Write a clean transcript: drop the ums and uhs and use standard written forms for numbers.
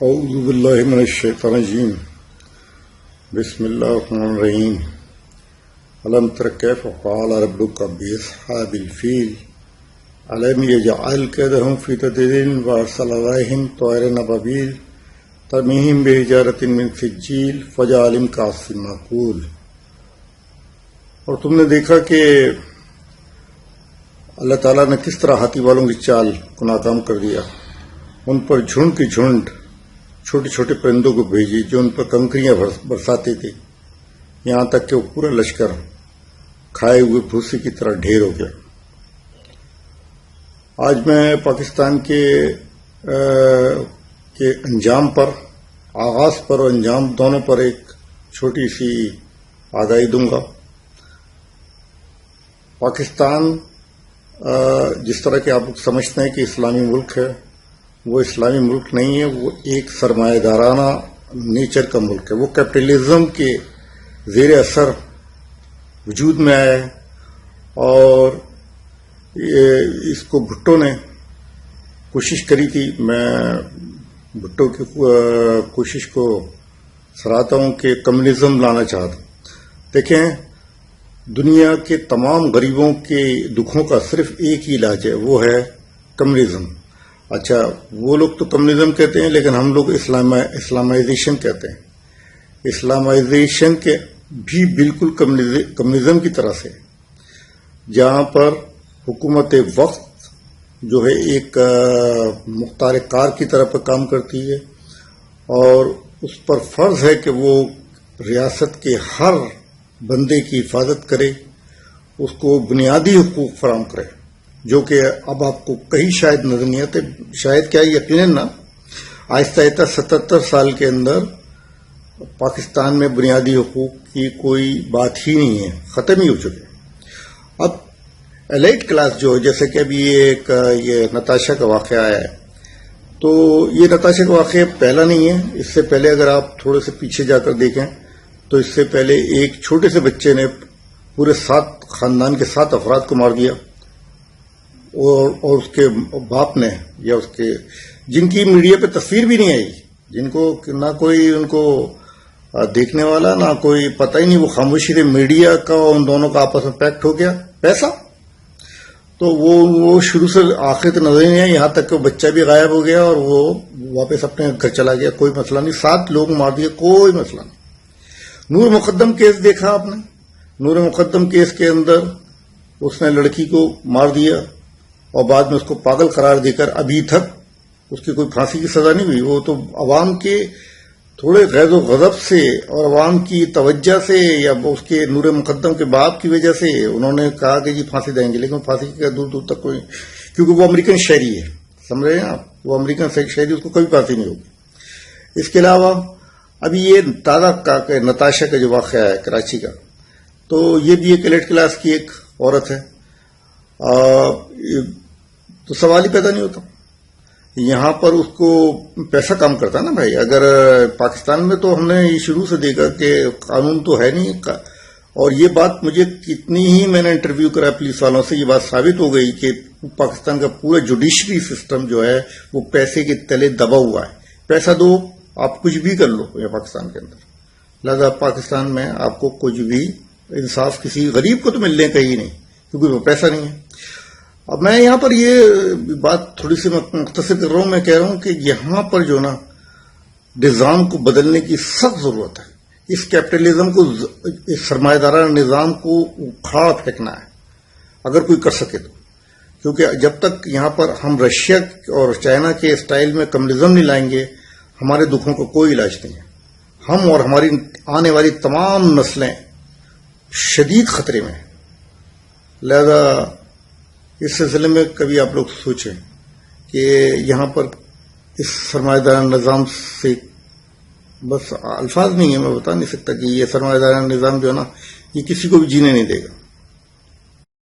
اعوذ باللہ من الشیطان الرجیم بسم اللہ الرحمن الرحیم الم تر کیف فعل ربک باصحاب الفیل الم یجعل کیدہم فی تدلیل وارسل علیہم طیرا ابابیل ترمیہم بحجارۃ من سجیل فجعلہم کعصف مأکول۔ اور تم نے دیکھا کہ اللہ تعالیٰ نے کس طرح ہاتھی والوں کی چال کو ناکام کر دیا، ان پر جھنڈ کی جھنڈ چھوٹے چھوٹے پرندوں کو بھیجی جو ان پر کنکریاں برساتے تھے، یہاں تک کہ وہ پورا لشکر کھائے ہوئے بھوسے کی طرح ڈھیر ہو گیا۔ آج میں پاکستان کے انجام پر، آغاز پر اور انجام دونوں پر ایک چھوٹی سی آگاہی دوں گا۔ پاکستان جس طرح کہ آپ لوگ سمجھتے ہیں کہ اسلامی ملک ہے، وہ اسلامی ملک نہیں ہے، وہ ایک سرمایہ دارانہ نیچر کا ملک ہے۔ وہ کیپٹلزم کے زیر اثر وجود میں آیا ہے، اور اس کو بھٹو نے کوشش کری تھی۔ میں بھٹو کی کوشش کو سراہتا ہوں کہ کمیونزم لانا چاہتا۔ دیکھیں، دنیا کے تمام غریبوں کے دکھوں کا صرف ایک ہی علاج ہے، وہ ہے کمیونزم۔ اچھا، وہ لوگ تو کمیونزم کہتے ہیں، لیکن ہم لوگ اسلامائزیشن کہتے ہیں۔ اسلامائزیشن کے بھی بالکل کمیونزم کی طرح سے، جہاں پر حکومت وقت جو ہے ایک مختار کار کی طرح پر کام کرتی ہے، اور اس پر فرض ہے کہ وہ ریاست کے ہر بندے کی حفاظت کرے، اس کو بنیادی حقوق فراہم کرے، جو کہ اب آپ کو کہیں شاید نظر نہیں آتے، شاید کیا یقیناً نہ، آہستہ آہستہ 77 سال کے اندر پاکستان میں بنیادی حقوق کی کوئی بات ہی نہیں ہے، ختم ہی ہو چکے۔ اب ایلیٹ کلاس جو ہے، جیسے کہ ابھی یہ نتاشا کا واقعہ آیا ہے، تو یہ نتاشا کا واقعہ پہلا نہیں ہے۔ اس سے پہلے اگر آپ تھوڑے سے پیچھے جا کر دیکھیں تو اس سے پہلے ایک چھوٹے سے بچے نے پورے 7 خاندان کے 7 افراد کو مار دیا، اور اس کے باپ نے، یا اس کے جن کی میڈیا پہ تصویر بھی نہیں آئی، جن کو نہ کوئی ان کو دیکھنے والا، نہ کوئی پتہ ہی نہیں، وہ خاموشی سے میڈیا کا ان دونوں کا آپس میں پیکٹ ہو گیا، پیسہ تو وہ شروع سے آخر تک نظر نہیں آیا، یہاں تک کہ وہ بچہ بھی غائب ہو گیا اور وہ واپس اپنے گھر چلا گیا، کوئی مسئلہ نہیں۔ 7 لوگ مار دیے، کوئی مسئلہ نہیں۔ نور مقدم کیس دیکھا آپ نے؟ نور مقدم کیس کے اندر اس نے لڑکی کو مار دیا، اور بعد میں اس کو پاگل قرار دے کر ابھی تک اس کی کوئی پھانسی کی سزا نہیں ہوئی۔ وہ تو عوام کے تھوڑے غیظ و غضب سے اور عوام کی توجہ سے، یا اس کے نور مقدم کے باپ کی وجہ سے انہوں نے کہا کہ جی پھانسی دیں گے، لیکن پھانسی کا دور دور تک کوئی، کیونکہ وہ امریکن شہری ہے، سمجھ رہے ہیں آپ، وہ امریکن شہری، اس کو کبھی پھانسی نہیں ہوگی۔ اس کے علاوہ ابھی یہ تازہ نتاشا کا جو واقعہ ہے کراچی کا، تو یہ بھی ایک ایلیٹ کلاس کی ایک عورت ہے، تو سوال ہی پیدا نہیں ہوتا۔ یہاں پر اس کو پیسہ کام کرتا ہے نا بھائی۔ اگر پاکستان میں تو ہم نے یہ شروع سے دیکھا کہ قانون تو ہے نہیں، اور یہ بات مجھے کتنی ہی میں نے انٹرویو کرا پولیس والوں سے، یہ بات ثابت ہو گئی کہ پاکستان کا پورا جوڈیشری سسٹم جو ہے وہ پیسے کے تلے دبا ہوا ہے۔ پیسہ دو، آپ کچھ بھی کر لو یہ پاکستان کے اندر، لہذا پاکستان میں آپ کو کچھ بھی انصاف کسی غریب کو تو ملنے کا ہی نہیں، کیونکہ وہ پیسہ نہیں ہے۔ اب میں یہاں پر یہ بات تھوڑی سی مختصر کر رہا ہوں، میں کہہ رہا ہوں کہ یہاں پر جو نا نظام کو بدلنے کی سخت ضرورت ہے۔ اس کیپٹلزم کو، اس سرمایہ دارانہ نظام کو اکھاڑ پھینکنا ہے، اگر کوئی کر سکے تو، کیونکہ جب تک یہاں پر ہم رشیا اور چائنا کے اسٹائل میں کمیونزم نہیں لائیں گے، ہمارے دکھوں کا کوئی علاج نہیں ہے۔ ہم اور ہماری آنے والی تمام نسلیں شدید خطرے میں ہیں۔ لہذا اس سلسلے میں کبھی آپ لوگ سوچیں کہ یہاں پر اس سرمایہ دارانہ نظام سے، بس الفاظ نہیں ہے، میں بتا نہیں سکتا کہ یہ سرمایہ دارانہ نظام جو ہے نا، یہ کسی کو بھی جینے نہیں دے گا۔